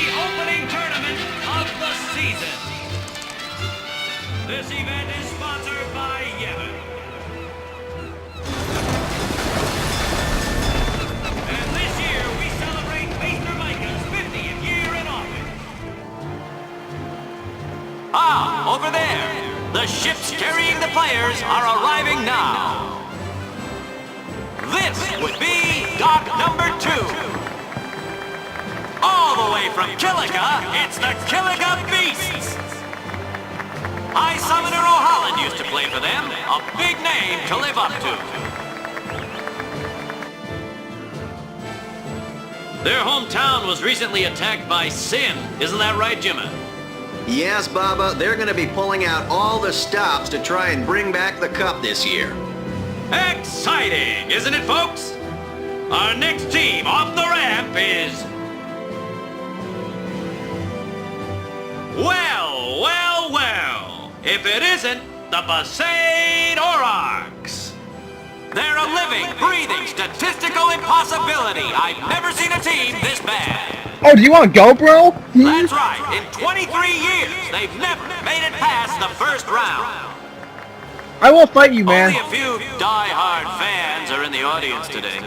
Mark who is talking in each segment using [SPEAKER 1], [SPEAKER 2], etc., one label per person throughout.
[SPEAKER 1] the opening tournament of the season. This event is sponsored by Yemen. And this year we celebrate Maester Micah's 50th year in office.
[SPEAKER 2] Ah, over there. The ships carrying the players are arriving now. This would be dock number 2. All the way from Killica, it's the Killica Beasts. High Summoner O'Holland used to play for them, a big name to live up to. Their hometown was recently attacked by Sin, isn't that right, Jimmy?
[SPEAKER 3] Yes, Baba, they're going to be pulling out all the stops to try and bring back the cup this year.
[SPEAKER 2] Exciting, isn't it, folks? Our next team off the ramp is... Well, well, well. If it isn't the Besaid Aurochs. They're a living, breathing, statistical impossibility. I've never seen a team this bad.
[SPEAKER 4] Oh, do you want to go, bro?
[SPEAKER 2] That's right. In 23 years, they've never made it past the first round.
[SPEAKER 4] I will fight you, man.
[SPEAKER 2] Only a few die-hard fans are in the audience today.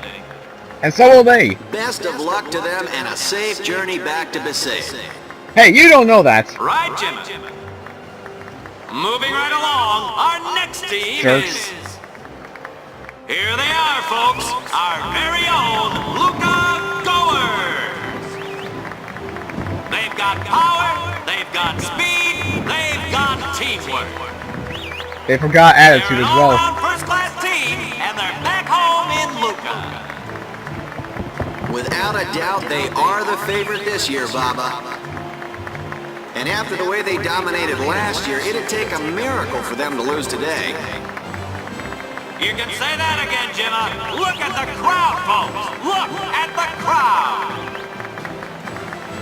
[SPEAKER 4] And so will they.
[SPEAKER 3] Best of luck to them and a safe journey back to Besaid.
[SPEAKER 4] Hey, you don't know that.
[SPEAKER 2] Right, Jimmy? Moving right along, our next team
[SPEAKER 4] Jerks.
[SPEAKER 2] is... Here they are, folks. Our very own Luca Goers. They've got power, they've got speed, they've got teamwork.
[SPEAKER 4] They forgot attitude
[SPEAKER 2] They're
[SPEAKER 4] as
[SPEAKER 2] an
[SPEAKER 4] well.
[SPEAKER 2] all-round first-class team, and they're back home in Luca.
[SPEAKER 3] Without a doubt, they are the favorite this year, Baba. And after the way they dominated last year, it'd take a miracle for them to lose today.
[SPEAKER 2] You can say that again, Jimmy. Look at the crowd, folks. Look at the crowd.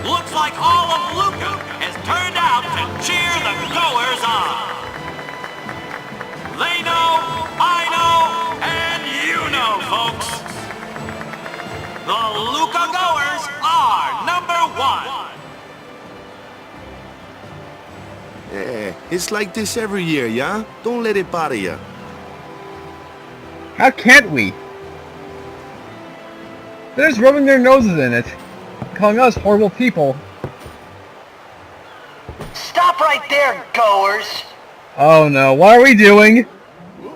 [SPEAKER 2] Looks like all of Luca has turned out to cheer the Goers on. They know, I know, and you know, folks. The Luca Goers are number 1.
[SPEAKER 5] Yeah, it's like this every year, yeah? Don't let it bother you.
[SPEAKER 4] How can't we? They're just rubbing their noses in it, calling us horrible people.
[SPEAKER 6] Stop right there, goers!
[SPEAKER 4] Oh no, what are we doing?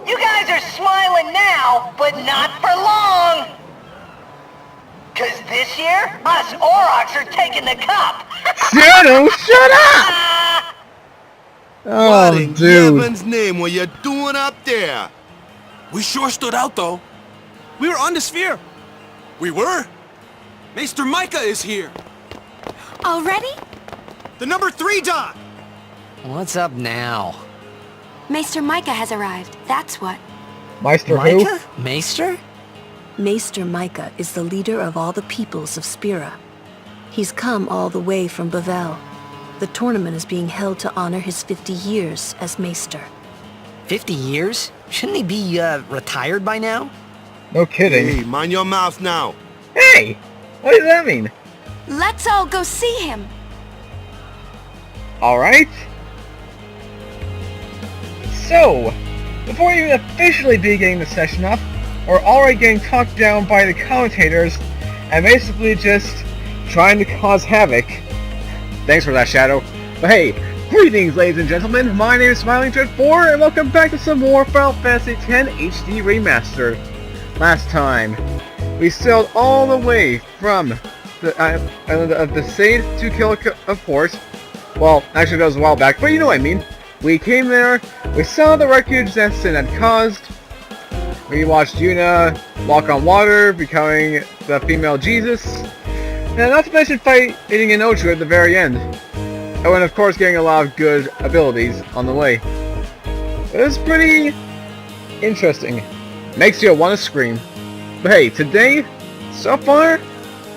[SPEAKER 6] You guys are smiling now, but not for long! 'Cause this year, us Aurochs are taking the cup!
[SPEAKER 4] Shadow, shut up! Oh,
[SPEAKER 5] What in
[SPEAKER 4] dude.
[SPEAKER 5] heaven's name were you doing up there?
[SPEAKER 7] We sure stood out, though. We were on the sphere. We were. Maester Micah is here.
[SPEAKER 8] Already?
[SPEAKER 7] The number 3 dot.
[SPEAKER 9] What's up now?
[SPEAKER 8] Maester Micah has arrived, that's what.
[SPEAKER 4] Meister who?
[SPEAKER 9] Micah? Maester?
[SPEAKER 10] Maester Micah is the leader of all the peoples of Spira. He's come all the way from Bavel. The tournament is being held to honor his 50 years as Maester.
[SPEAKER 9] 50 years? Shouldn't he be, retired by now?
[SPEAKER 4] No kidding.
[SPEAKER 5] Hey, mind your mouth now.
[SPEAKER 4] Hey! What does that mean?
[SPEAKER 8] Let's all go see him.
[SPEAKER 4] Alright. So, before we even officially begin the session up, we're already getting talked down by the commentators and basically just trying to cause havoc. Thanks for that, Shadow. But hey, greetings, ladies and gentlemen. My name is SmilingTread4, and welcome back to some more Final Fantasy X HD Remastered. Last time, we sailed all the way from the island of Besaid to Killica, of course. Well, actually that was a while back, but you know what I mean. We came there, we saw the wreckage that Sin had caused. We watched Yuna walk on water, becoming the female Jesus. And not to mention fighting an Ocho at the very end. Oh, and of course getting a lot of good abilities on the way. It was pretty interesting. Makes you want to scream. But hey, today, so far,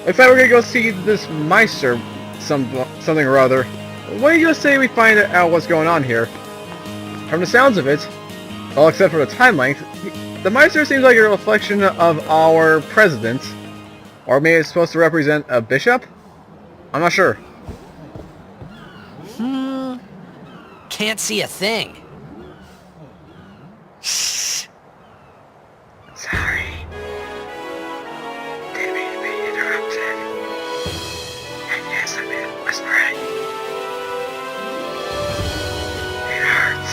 [SPEAKER 4] looks like we're gonna go see this Meister something or other. What do you just say we find out what's going on here? From the sounds of it, well, except for the time length, the Meister seems like a reflection of our president. Or maybe it's supposed to represent a bishop? I'm not sure.
[SPEAKER 9] can't see a thing.
[SPEAKER 4] Sorry. Didn't mean to be interrupted. And yes, I've been whispering. It hurts.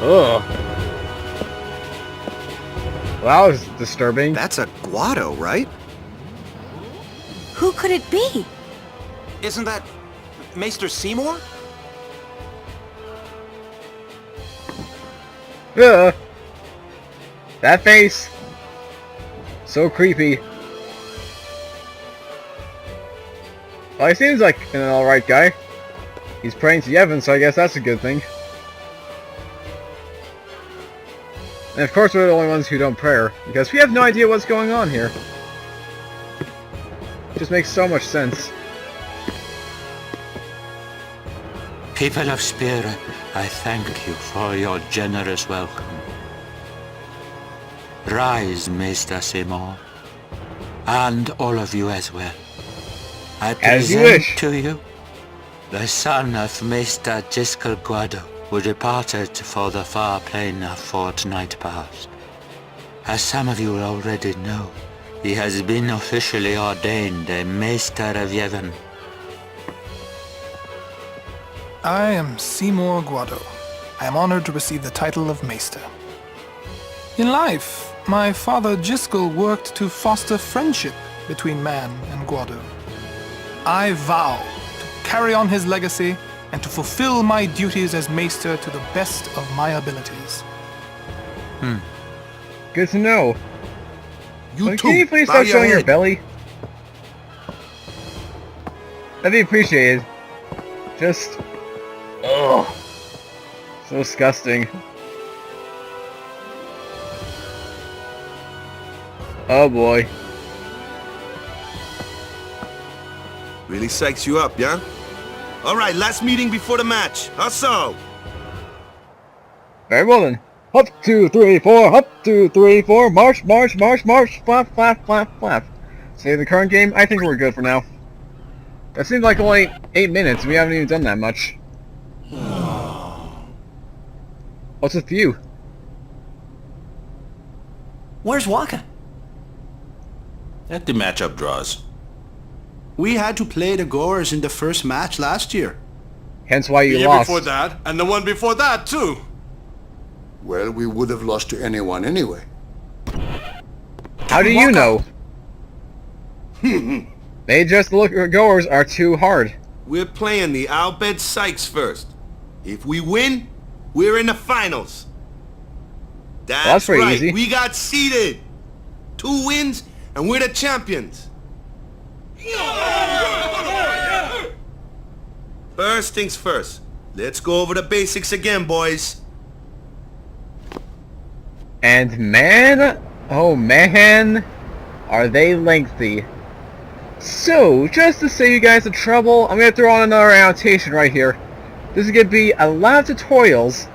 [SPEAKER 4] Ugh. Well, that was disturbing.
[SPEAKER 3] That's a Guado, right?
[SPEAKER 8] Who could it be?
[SPEAKER 7] Isn't that Maester Seymour?
[SPEAKER 4] Ugh. That face. So creepy. Well, he seems like an alright guy. He's praying to Yevon, so I guess that's a good thing. And of course we're the only ones who don't pray, because we have no idea what's going on here. It just makes so much sense.
[SPEAKER 11] People of Spira, I thank you for your generous welcome. Rise, Maester Seymour, and all of you as well. I
[SPEAKER 4] As you
[SPEAKER 11] present
[SPEAKER 4] wish.
[SPEAKER 11] to you the son of Maester Giskel Guado, who departed for the far plain a fortnight past. As some of you already know, he has been officially ordained a Maester of Yevon.
[SPEAKER 12] I am Seymour Guado. I am honored to receive the title of Maester. In life, my father Giskel worked to foster friendship between man and Guado. I vow to carry on his legacy and to fulfill my duties as Maester to the best of my abilities.
[SPEAKER 4] Good to know.
[SPEAKER 5] You
[SPEAKER 4] But
[SPEAKER 5] too.
[SPEAKER 4] can you please
[SPEAKER 5] Bow
[SPEAKER 4] stop showing your
[SPEAKER 5] head.
[SPEAKER 4] belly? That'd be appreciated. Just... ugh. So disgusting. Oh boy.
[SPEAKER 5] Really psychs you up, yeah? All right, last meeting before the match. Hustle!
[SPEAKER 4] Very well then. Up, 2, 3, 4, up, 2, 3, 4, march, march, march, march, flap, flap, flap, flap. Save the current game, I think we're good for now. That seems like only 8 minutes, we haven't even done that much. What's with you?
[SPEAKER 9] Where's Waka?
[SPEAKER 7] At the matchup draws. We had to play the Goers in the first match last year.
[SPEAKER 4] Hence why you
[SPEAKER 7] The year
[SPEAKER 4] lost.
[SPEAKER 7] before that, and the one before that too.
[SPEAKER 13] Well, we would have lost to anyone anyway.
[SPEAKER 4] How do you know? They just look goers are too hard.
[SPEAKER 5] We're playing the Al Bhed Sykes first. If we win, we're in the finals.
[SPEAKER 4] That's pretty
[SPEAKER 5] right,
[SPEAKER 4] easy.
[SPEAKER 5] we got seeded. 2 wins, and we're the champions. First things first. Let's go over the basics again, boys.
[SPEAKER 4] And man, oh man, are they lengthy. So, just to save you guys the trouble, I'm going to throw on another annotation right here. This is going to be a lot of tutorials.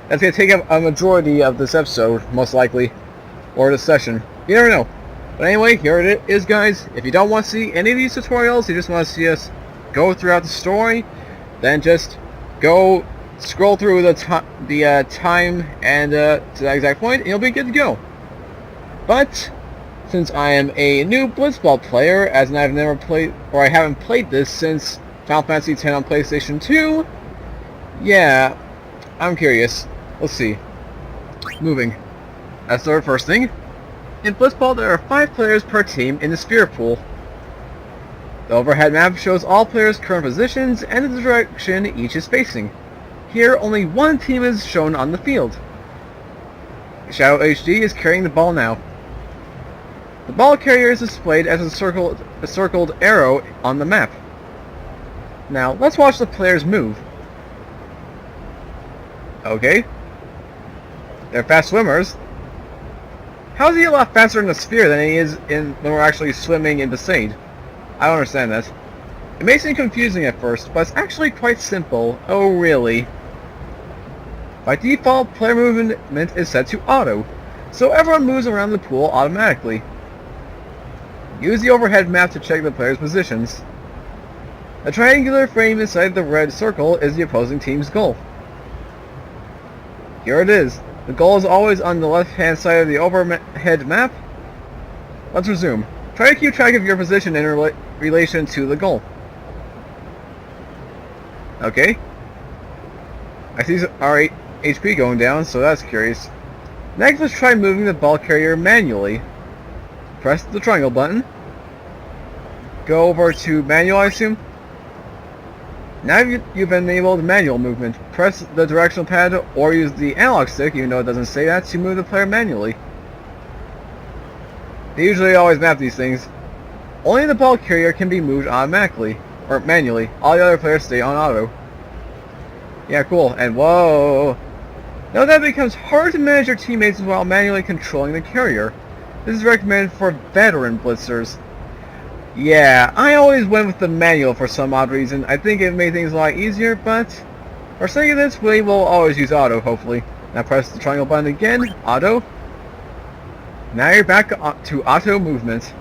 [SPEAKER 4] That's going to take up a majority of this episode, most likely. Or this session. You never know. But anyway, here it is, guys. If you don't want to see any of these tutorials, you just want to see us go throughout the story, then just go scroll through the time and to that exact point, and you'll be good to go. But since I am a new Blitzball player, as in I've never played, or I haven't played this since Final Fantasy X on PlayStation 2, yeah, I'm curious. Let's see. Moving. That's the first thing. In Blitzball, there are 5 players per team in the Sphere Pool. The overhead map shows all players' current positions and the direction each is facing. Here, only one team is shown on the field. Shadow HD is carrying the ball now. The ball carrier is displayed as a circled arrow on the map. Now, let's watch the players move. Okay. They're fast swimmers. How is he a lot faster in the sphere than he is when we're actually swimming in Besaid? I don't understand that. It may seem confusing at first, but it's actually quite simple. Oh, really? By default, player movement is set to auto, so everyone moves around the pool automatically. Use the overhead map to check the player's positions. The triangular frame inside the red circle is the opposing team's goal. Here it is. The goal is always on the left-hand side of the overhead map. Let's resume. Try to keep track of your position in relation to the goal. Okay. I see our HP going down, so that's curious. Next, let's try moving the ball carrier manually. Press the triangle button. Go over to manual, I assume. Now you've enabled manual movement. Press the directional pad or use the analog stick, even though it doesn't say that, to move the player manually. They usually always map these things. Only the ball carrier can be moved automatically, or manually. All the other players stay on auto. Yeah, cool. And whoa! Now that becomes hard to manage your teammates while manually controlling the carrier. This is recommended for veteran blitzers. Yeah, I always went with the manual for some odd reason. I think it made things a lot easier, but for saying this, we will always use auto, hopefully. Now press the triangle button again, auto. Now you're back to auto movement.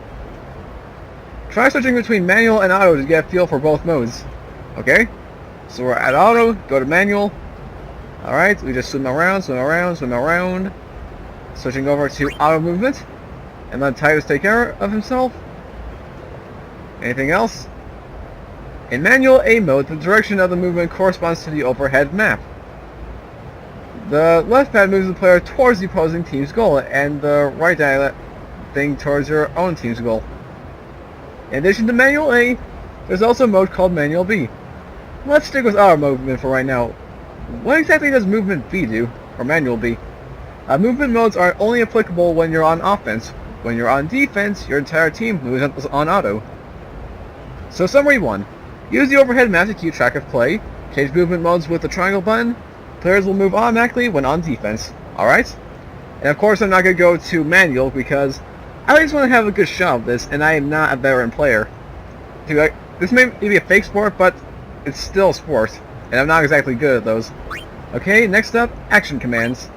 [SPEAKER 4] Try switching between manual and auto to get a feel for both modes. Okay? So we're at auto, go to manual. Alright, we just swim around, swim around, swim around. Switching over to auto movement. And let Titus take care of himself. Anything else? In manual A mode, the direction of the movement corresponds to the overhead map. The left pad moves the player towards the opposing team's goal, and the right thing towards your own team's goal. In addition to manual A, there's also a mode called manual B. Let's stick with auto movement for right now. What exactly does movement B do, or manual B? Movement modes are only applicable when you're on offense. When you're on defense, your entire team moves on auto. So summary 1. Use the overhead map to keep track of play. Change movement modes with the triangle button. Players will move automatically when on defense. Alright? And of course I'm not going to go to manual because I just want to have a good shot of this, and I am not a veteran player. This may be a fake sport, but it's still a sport, and I'm not exactly good at those. Okay, next up, action commands.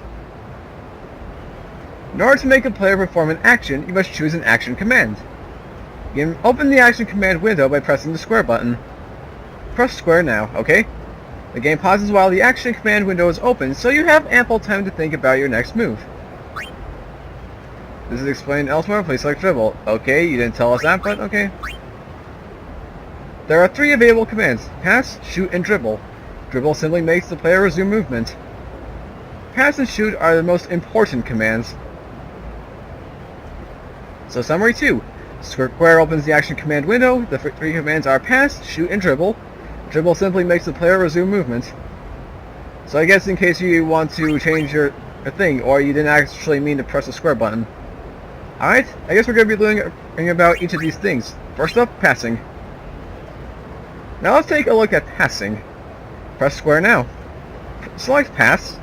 [SPEAKER 4] In order to make a player perform an action, you must choose an action command. You can open the action command window by pressing the square button. Press square now, okay? The game pauses while the action command window is open, so you have ample time to think about your next move. This is explained elsewhere, please select dribble. Okay, you didn't tell us that, but okay. There are 3 available commands: pass, shoot, and dribble. Dribble simply makes the player resume movement. Pass and shoot are the most important commands. So summary 2. Square opens the action command window. The 3 commands are pass, shoot, and dribble. Dribble simply makes the player resume movement. So I guess in case you want to change your thing, or you didn't actually mean to press the square button. Alright, I guess we're going to be learning about each of these things. First up, passing. Now let's take a look at passing. Press square now. Select pass.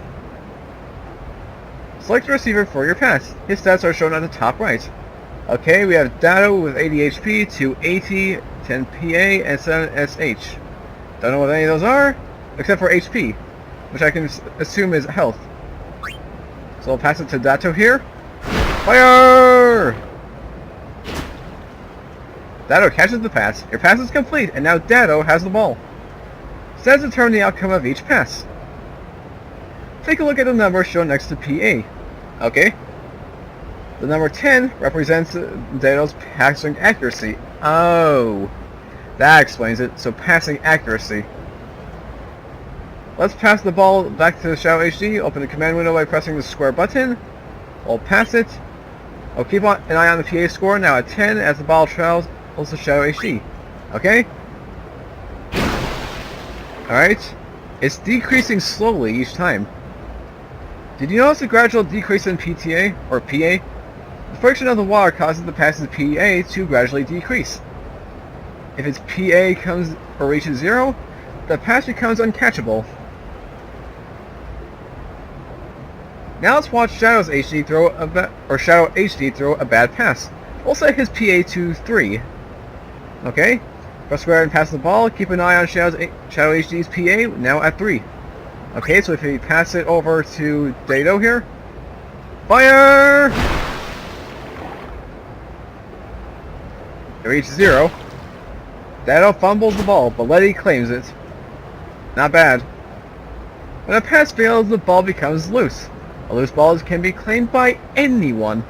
[SPEAKER 4] Select the receiver for your pass. His stats are shown at the top right. Okay, we have Dado with 80 HP, 280, 10 PA, and 7 SH. Don't know what any of those are, except for HP, which I can assume is health. So I'll pass it to Dato here. Fire! Dado catches the pass. Your pass is complete, and now Dado has the ball. Stats determine the outcome of each pass. Take a look at the number shown next to PA. Okay. The number 10 represents Dado's passing accuracy. Oh. That explains it. So passing accuracy. Let's pass the ball back to Shadow HD. Open the command window by pressing the square button. We'll pass it. I'll keep an eye on the PA score now at 10 as the ball travels to Shadow HD. Okay? Alright. It's decreasing slowly each time. Did you notice a gradual decrease in PTA, or PA? The friction of the water causes the pass's PA to gradually decrease. If its PA comes or reaches 0, the pass becomes uncatchable. Now let's watch Shadow's HD Shadow HD throw a bad pass. We'll set his PA to 3. Okay? Press square and pass the ball. Keep an eye on Shadow HD's PA, now at 3. Okay, so if we pass it over to Dado here. Fire! reaches 0. Dado fumbles the ball, but Letty claims it. Not bad. When a pass fails, the ball becomes loose. A loose ball can be claimed by anyone.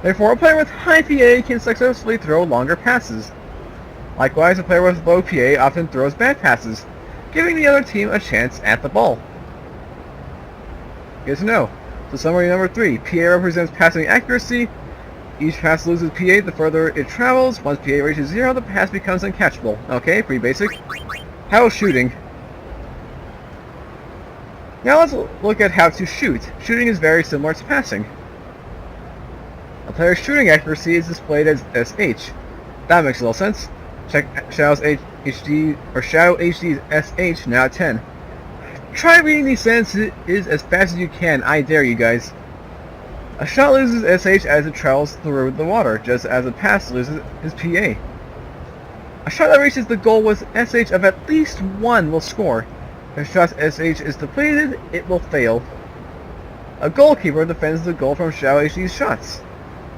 [SPEAKER 4] Therefore, a player with high PA can successfully throw longer passes. Likewise, a player with low PA often throws bad passes, giving the other team a chance at the ball. Good to know. So summary number 3. PA represents passing accuracy. Each pass loses PA the further it travels. Once PA reaches 0, the pass becomes uncatchable. Okay, pretty basic. How is shooting? Now let's look at how to shoot. Shooting is very similar to passing. A player's shooting accuracy is displayed as SH. That makes a little sense. Check Shadow's HD or Shadow HD's SH now at 10. Try reading these sentences as fast as you can. I dare you guys. A shot loses SH as it travels through the water, just as a pass loses his PA. A shot that reaches the goal with SH of at least 1 will score. If a shot's SH is depleted, it will fail. A goalkeeper defends the goal from Shadow HD's shots.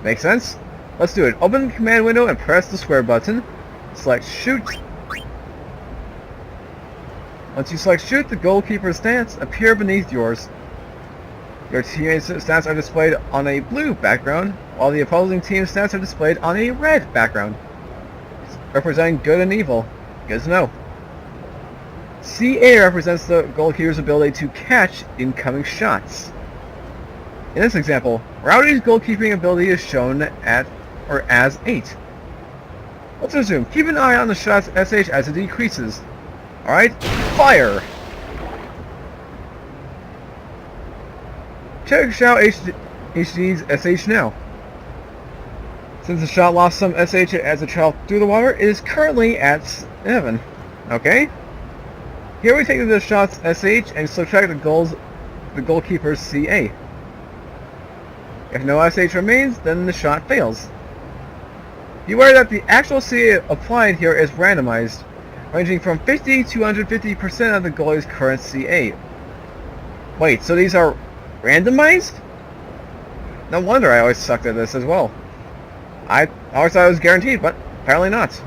[SPEAKER 4] Makes sense? Let's do it. Open the command window and press the square button. Select shoot. Once you select shoot, the goalkeeper's stats appear beneath yours. Your teammates' stats are displayed on a blue background, while the opposing team's stats are displayed on a red background, representing good and evil. Good to know. CA represents the goalkeeper's ability to catch incoming shots. In this example, Rowdy's goalkeeping ability is shown at or as 8. Let's resume. Keep an eye on the shot's SH as it decreases. Alright, fire! Check Shadow HD's SH now. Since the shot lost some SH as it traveled through the water, it is currently at 7. Okay? Here we take the shot's SH and subtract the goalkeeper's CA. If no SH remains, then the shot fails. Beware that the actual CA applied here is randomized, ranging from 50 to 150% of the goalie's current CA. Wait, so these are randomized? No wonder I always sucked at this as well. I always thought it was guaranteed, but apparently not.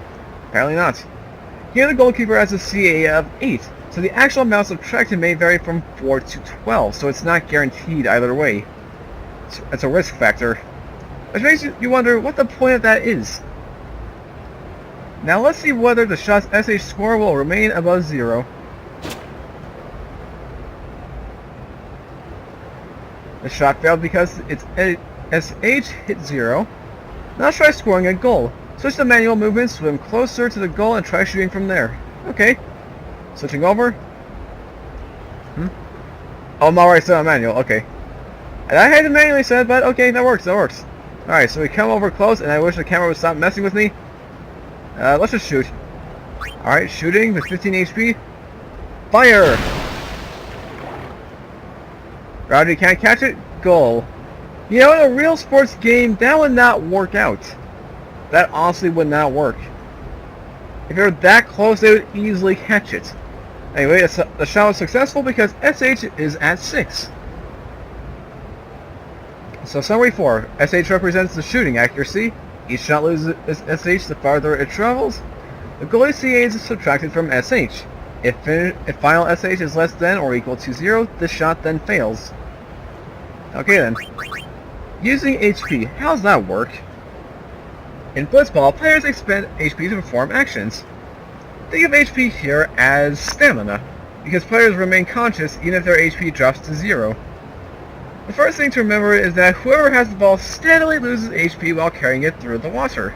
[SPEAKER 4] Apparently not. Here the goalkeeper has a CA of 8, so the actual amount subtracted may vary from 4 to 12, so it's not guaranteed either way. It's a risk factor. Which makes you wonder what the point of that is. Now let's see whether the shot's SH score will remain above 0. The shot failed because its SH hit 0. Now try scoring a goal. Switch the manual movement, swim closer to the goal, and try shooting from there. Okay. Switching over. Oh, I'm already set on manual. Okay. And I had to manually set, but okay, that works. That works. Alright, so we come over close, and I wish the camera would stop messing with me. Let's just shoot. Alright, shooting with 15 HP. Fire! Rowdy can't catch it. Goal. You know, in a real sports game, that would not work out. That honestly would not work. If they were that close, they would easily catch it. Anyway, the shot was successful because SH is at 6. So summary 4. SH represents the shooting accuracy. Each shot loses SH the farther it travels. The goalie CA is subtracted from SH. If final SH is less than or equal to 0, the shot then fails. Okay then. Using HP, how does that work? In Blitzball, players expend HP to perform actions. Think of HP here as stamina, because players remain conscious even if their HP drops to 0. The first thing to remember is that whoever has the ball steadily loses HP while carrying it through the water.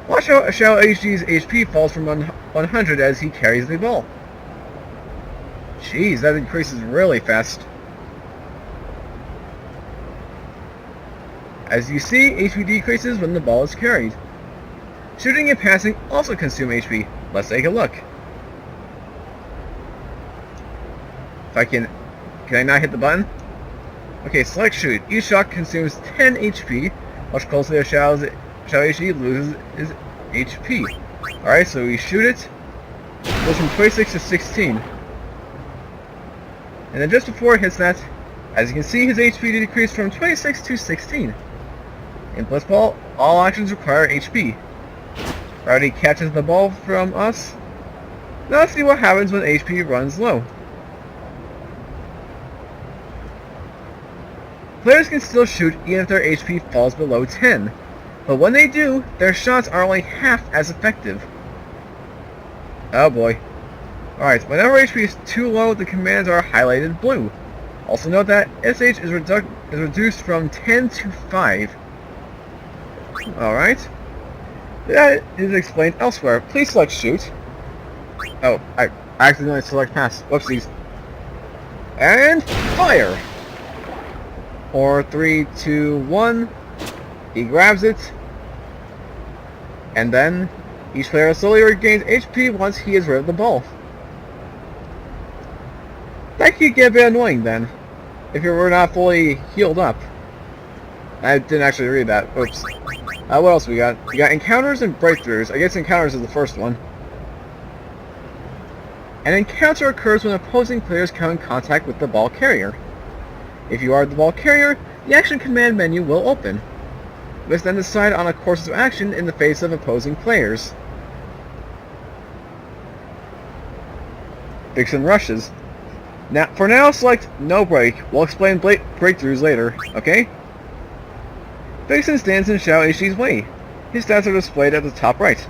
[SPEAKER 4] Watch how Shadow HD's HP falls from 100 as he carries the ball. Jeez, that increases really fast. As you see, HP decreases when the ball is carried. Shooting and passing also consume HP. Let's take a look. If I can I not hit the button? Okay, select shoot. Each shot consumes 10 HP. Watch closely as Shadow HD loses his HP. Alright, so we shoot it. It goes from 26 to 16. And then just before it hits that, as you can see, his HP decreased from 26 to 16. In Blitzball, all actions require HP. Rowdy catches the ball from us. Now let's see what happens when HP runs low. Players can still shoot even if their HP falls below 10, but when they do, their shots are only half as effective. Oh boy. Alright, whenever HP is too low, the commands are highlighted blue. Also note that SH is reduced from 10 to 5. Alright. That is explained elsewhere. Please select shoot. Oh, I accidentally select pass. Whoopsies. And fire! 4, 3, 2, 1. He grabs it. And then each player slowly regains HP once he has rid of the ball. That could get a bit annoying then, if you were not fully healed up. I didn't actually read that. Oops. What else we got? We got encounters and breakthroughs. I guess encounters is the first one. An encounter occurs when opposing players come in contact with the ball carrier. If you are the ball carrier, the action command menu will open. You must then decide on a course of action in the face of opposing players. Vixen rushes. Now, for now, select no break. We'll explain breakthroughs later, okay? Vixen stands in Xiao Ishi's way. His stats are displayed at the top right.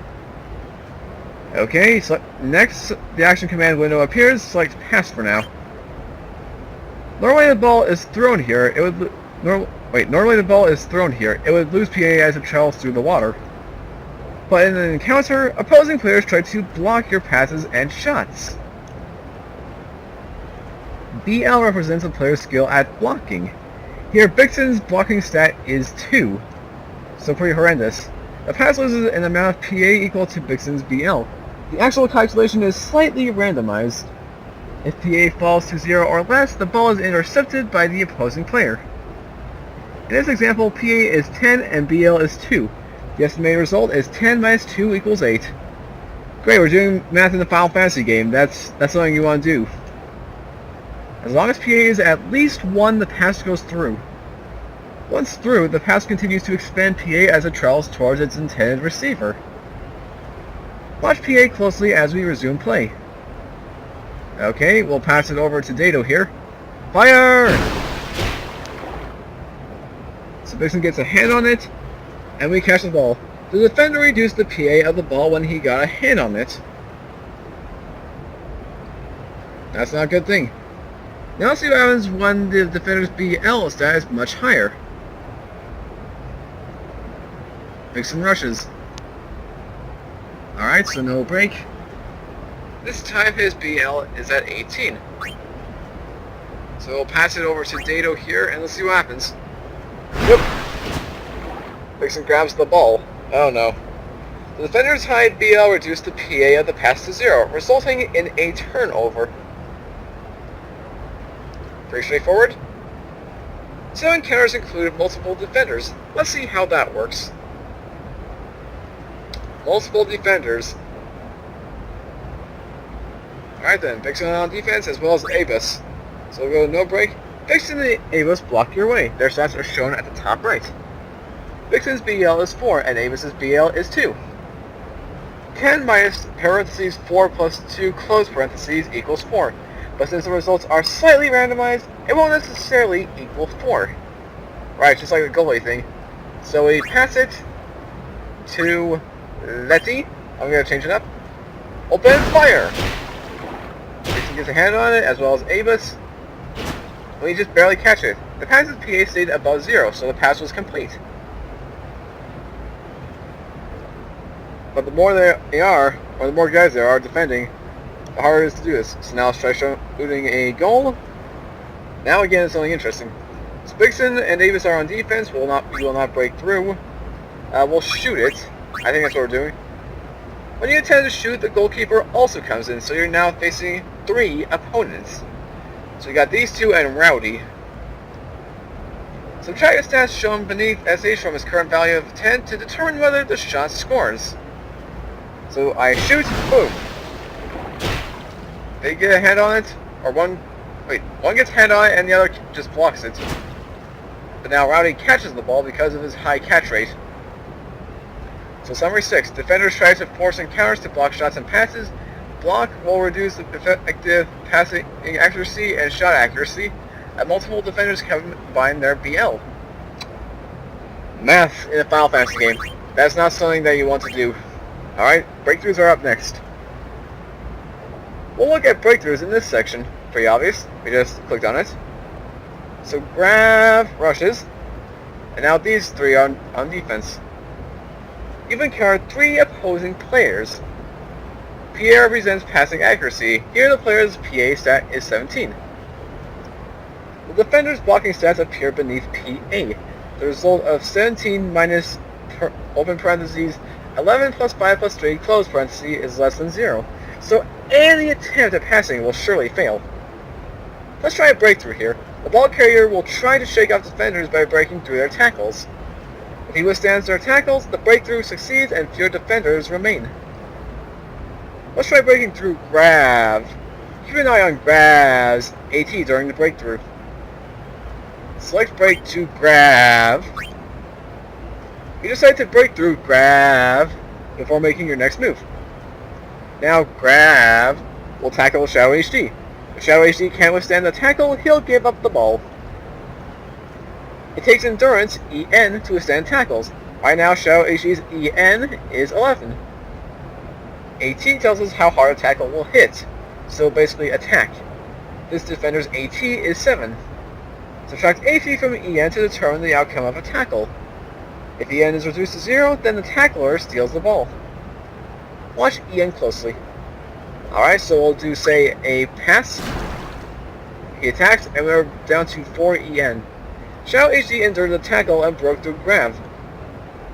[SPEAKER 4] Okay, so next, the action command window appears. Select pass for now. Normally the ball is thrown here. It would normally the ball is thrown here. It would lose PA as it travels through the water. But in an encounter, opposing players try to block your passes and shots. BL represents a player's skill at blocking. Here, Vixen's blocking stat is 2, so pretty horrendous. The pass loses an amount of PA equal to Vixen's BL. The actual calculation is slightly randomized. If PA falls to 0 or less, the ball is intercepted by the opposing player. In this example, PA is 10 and BL is 2. The estimated result is 10 minus 2 equals 8. Great, we're doing math in the Final Fantasy game. That's something you want to do. As long as PA is at least 1, the pass goes through. Once through, the pass continues to expand PA as it travels towards its intended receiver. Watch PA closely as we resume play. Okay, we'll pass it over to Dato here. Fire! So Vixen gets a hand on it, and we catch the ball. The defender reduced the PA of the ball when he got a hand on it. That's not a good thing. Now let's see what happens when the defender's BL stat is much higher. Vixen rushes. Alright, so no break. This time his BL is at 18. So we'll pass it over to Dato here and let's see what happens. Yep. Vixen grabs the ball. Oh no. The defender's high BL reduced the PA of the pass to 0, resulting in a turnover. Pretty straightforward. So encounters include multiple defenders. Let's see how that works. Multiple defenders. Alright then, Vixen on defense as well as Avis. So we'll go no break. Vixen and Avis block your way. Their stats are shown at the top right. Vixen's BL is 4 and Avis's BL is 2. 10 minus parentheses 4 plus 2 close parentheses equals 4. But since the results are slightly randomized, it won't necessarily equal 4. Right, just like the goalie thing. So we pass it to Letty. I'm going to change it up. Open fire! Vixen gets a hand on it, as well as Avis. We just barely catch it. The pass's PA stayed above 0, so the pass was complete. But the more they are, or the more guys there are defending, the harder it is to do this. So now let's try shooting a goal. Now again, it's something interesting. So Vixen and Avis are on defense. We will not break through. We'll shoot it. I think that's what we're doing. When you attempt to shoot, the goalkeeper also comes in, so you're now facing 3 opponents. So you got these 2 and Rowdy. Subtract the stats shown beneath SH from its current value of 10 to determine whether the shot scores. So I shoot, boom. They get a hand on it, or one gets hand on it and the other just blocks it. but now Rowdy catches the ball because of his high catch rate. So summary 6, defenders try to force encounters to block shots and passes. Block will reduce the effective passing accuracy and shot accuracy, and multiple defenders can combine their BL. Math in a Final Fantasy game. That's not something that you want to do. Alright, breakthroughs are up next. We'll look at breakthroughs in this section. Pretty obvious. We just clicked on it. So grab rushes. And now these three are on defense. You've encountered 3 opposing players. PA represents passing accuracy. Here the player's PA stat is 17. The defender's blocking stats appear beneath PA. The result of 17 minus open parentheses 11 plus 5 plus 3 close parentheses is less than 0. So any attempt at passing will surely fail. Let's try a breakthrough here. The ball carrier will try to shake off defenders by breaking through their tackles. If he withstands their tackles, the breakthrough succeeds and fewer defenders remain. Let's try breaking through Grav. Keep an eye on Grav's AT during the breakthrough. Select break to Grav. You decide to break through Grav before making your next move. Now Grav will tackle Shadow HD. If Shadow HD can't withstand the tackle, he'll give up the ball. It takes endurance, EN, to withstand tackles. Right now, Shadow HD's EN is 11. AT tells us how hard a tackle will hit, so basically attack. This defender's AT is 7. Subtract AT from EN to determine the outcome of a tackle. If EN is reduced to 0, then the tackler steals the ball. Watch EN closely. Alright, so we'll do, say, a pass. He attacks, and we're down to 4 EN. Shadow HD endured the tackle and broke through Grav.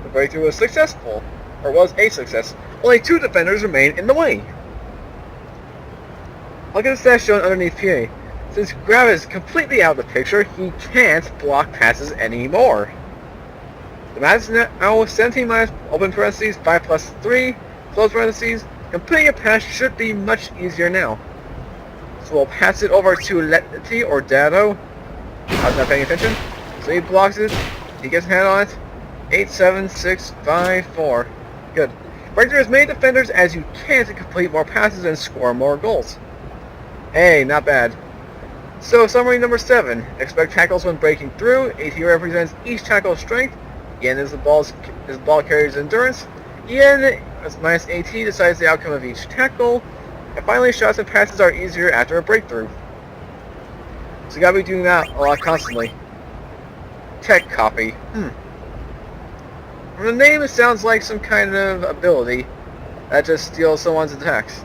[SPEAKER 4] The breakthrough was successful, or was a success. Only 2 defenders remain in the way. Look at the stats shown underneath PA. Since Grav is completely out of the picture, he can't block passes anymore. The math is now 17 minus open parentheses 5 plus 3 close parentheses. Completing a pass should be much easier now. So we'll pass it over to Letty or Dado. I was not paying attention. So he blocks it. He gets a hand on it. 8, 7, 6, 5, 4. Good. Breakthrough as many defenders as you can to complete more passes and score more goals. Hey, not bad. So summary number 7. Expect tackles when breaking through. AT represents each tackle's strength. EN is the ball carrier's endurance. EN minus AT decides the outcome of each tackle. And finally, shots and passes are easier after a breakthrough. So you gotta be doing that a lot constantly. Tech copy. From the name, it sounds like some kind of ability that just steals someone's attacks.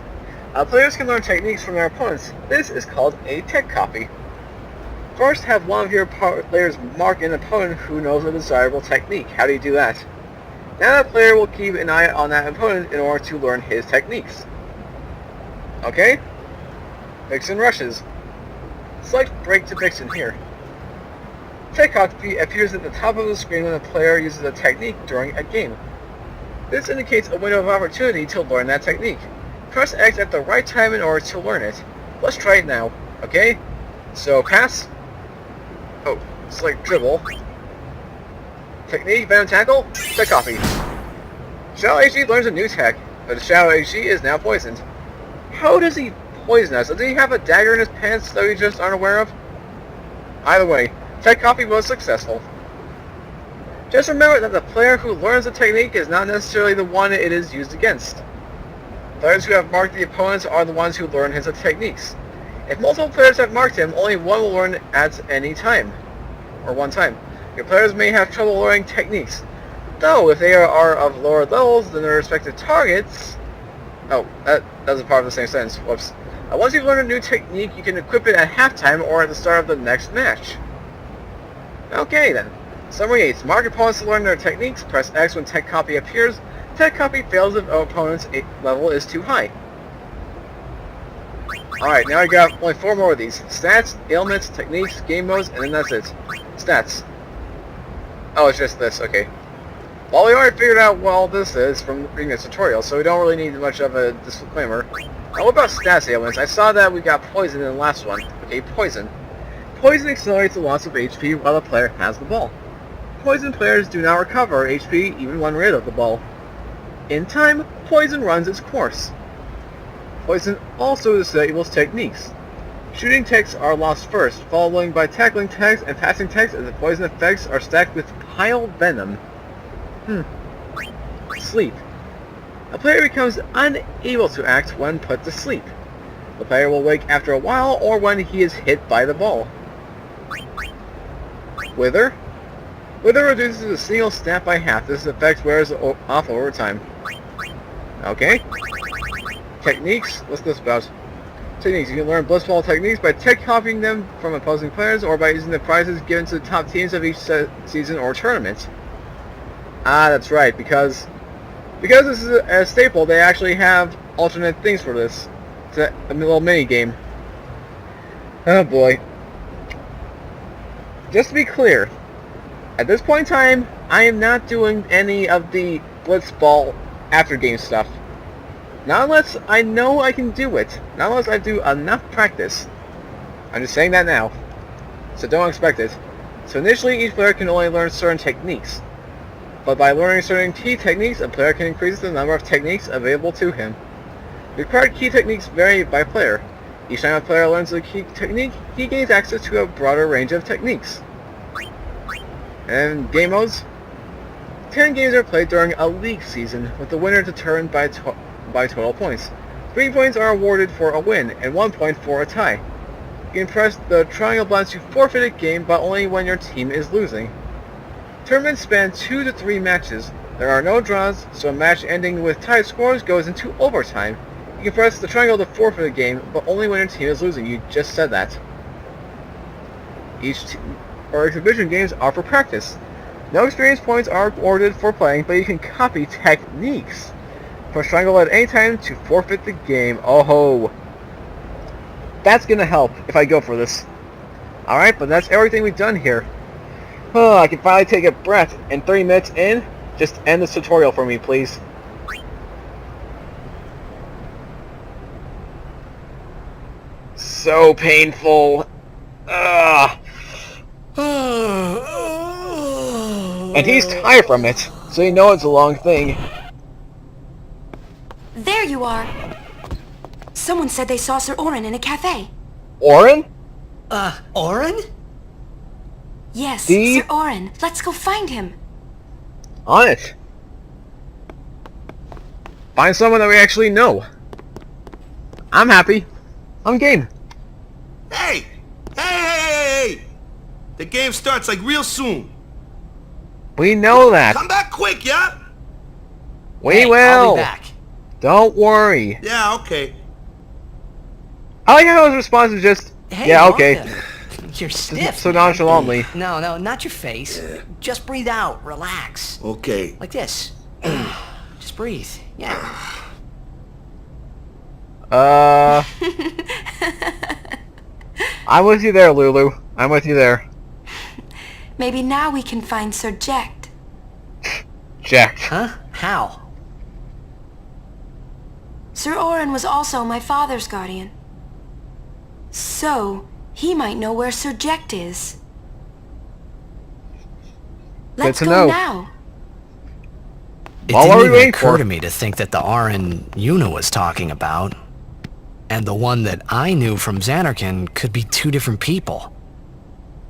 [SPEAKER 4] Players can learn techniques from their opponents. This is called a tech copy. First, have one of your players mark an opponent who knows a desirable technique. How do you do that? Now that player will keep an eye on that opponent in order to learn his techniques. Okay? Vixen rushes. Select break to Vixen here. Tech copy appears at the top of the screen when a player uses a technique during a game. This indicates a window of opportunity to learn that technique. Press X at the right time in order to learn it. Let's try it now, okay? So pass. Oh, select dribble. Technique, venom tackle, tech copy. Shadow HG learns a new tech, but Shadow HG is now poisoned. How does he poison us? Does he have a dagger in his pants that we just aren't aware of? Either way, tech copy was successful. Just remember that the player who learns the technique is not necessarily the one it is used against. Players who have marked the opponents are the ones who learn his techniques. If multiple players have marked him, only one will learn at any time. Or one time. Your players may have trouble learning techniques. Though, if they are of lower levels than their respective targets... Oh, that was a part of the same sentence. Whoops. Once you've learned a new technique, you can equip it at halftime or at the start of the next match. Okay then. Summary 8. Mark opponents to learn their techniques. Press X when tech copy appears. Tech copy fails if opponent's level is too high. Alright, now I got only 4 more of these. Stats, ailments, techniques, game modes, and then that's it. Stats. Oh, it's just this, okay. Well, we already figured out what all this is from reading this tutorial, so we don't really need much of a disclaimer. Now, what about stats ailments? I saw that we got poison in the last one. Okay, poison. Poison accelerates the loss of HP while the player has the ball. Poison players do not recover HP even when rid of the ball. In time, poison runs its course. Poison also disables techniques. Shooting techs are lost first, followed by tackling techs and passing techs as the poison effects are stacked with pile venom. Sleep. A player becomes unable to act when put to sleep. The player will wake after a while or when he is hit by the ball. Wither. Wither reduces a single snap by half. This effect wears off over time. Okay. Techniques. What's this about? Techniques. You can learn Blitzball techniques by tech copying them from opposing players or by using the prizes given to the top teams of each season or tournament. Ah, that's right, because this is a staple, they actually have alternate things for this. It's a little mini game. Oh boy. Just to be clear, at this point in time, I am not doing any of the Blitzball after game stuff. Not unless I know I can do it. Not unless I do enough practice. I'm just saying that now. So don't expect it. So initially, each player can only learn certain techniques. But by learning certain key techniques, a player can increase the number of techniques available to him. The required key techniques vary by player. Each time a player learns a key technique, he gains access to a broader range of techniques. And game modes? 10 games are played during a league season, with the winner determined by total points. 3 points are awarded for a win, and 1 point for a tie. You can press the triangle button to forfeit a game, but only when your team is losing. Tournaments span 2 to 3 matches. There are no draws, so a match ending with tied scores goes into overtime. You can press the triangle to forfeit a game, but only when your team is losing. You just said that. Exhibition games are for practice. No experience points are awarded for playing, but you can copy techniques. Press triangle at any time to forfeit the game. Oh ho! That's gonna help if I go for this. Alright, but that's everything we've done here. Oh, I can finally take a breath, and 30 minutes in, just end this tutorial for me, please. So painful. Ugh. And he's tired from it, so you know it's a long thing.
[SPEAKER 8] There you are. Someone said they saw Sir Orin in a cafe.
[SPEAKER 4] Orin?
[SPEAKER 9] Orin?
[SPEAKER 8] Yes,
[SPEAKER 4] See?
[SPEAKER 8] Sir Orin. Let's go find him.
[SPEAKER 4] On it. Find someone that we actually know. I'm happy. I'm game.
[SPEAKER 5] Hey! Hey! The game starts like real soon.
[SPEAKER 4] We know that.
[SPEAKER 5] Come back quick, yeah?
[SPEAKER 4] We will.
[SPEAKER 9] I'll be back.
[SPEAKER 4] Don't worry.
[SPEAKER 5] Yeah, okay.
[SPEAKER 4] I like how his response is just,
[SPEAKER 9] Hey,
[SPEAKER 4] yeah, okay.
[SPEAKER 9] Martha, you're stiff.
[SPEAKER 4] So nonchalantly.
[SPEAKER 9] No, not your face. Just breathe out. Relax.
[SPEAKER 5] Okay.
[SPEAKER 9] Like this. Just breathe. Yeah.
[SPEAKER 4] I'm with you there, Lulu. I'm with you there.
[SPEAKER 8] Maybe now we can find Sir Jecht.
[SPEAKER 4] Jack.
[SPEAKER 9] Huh? How?
[SPEAKER 8] Sir Orin was also my father's guardian. So, he might know where Sir Jecht is. Let's
[SPEAKER 4] to
[SPEAKER 8] go
[SPEAKER 4] know.
[SPEAKER 8] now.
[SPEAKER 9] It
[SPEAKER 4] What
[SPEAKER 9] didn't
[SPEAKER 4] were we
[SPEAKER 9] even
[SPEAKER 4] waiting
[SPEAKER 9] occur
[SPEAKER 4] for?
[SPEAKER 9] to me to think that the Orin Yuna was talking about and the one that I knew from Xanarkand could be two different people.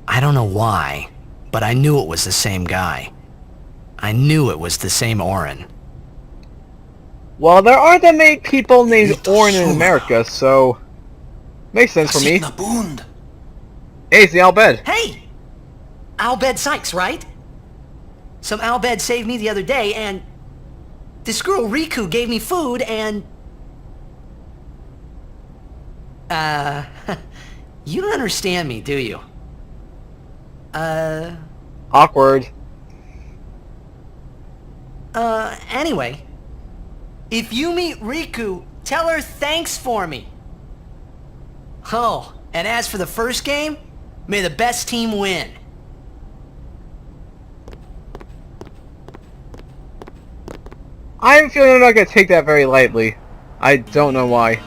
[SPEAKER 9] I don't know why, but I knew it was the same guy. I knew it was the same Orin.
[SPEAKER 4] Well, there aren't that many people named Orin in America, so... Makes sense for me. Hey, it's the Albed.
[SPEAKER 9] Hey! Albed Sykes, right? Some Albed saved me the other day, and this girl Riku gave me food, and... you don't understand me, do you?
[SPEAKER 4] Awkward.
[SPEAKER 9] Anyway. If you meet Riku, tell her thanks for me. Oh, and as for the first game, may the best team win.
[SPEAKER 4] I have a feeling I'm not gonna take that very lightly. I don't know why.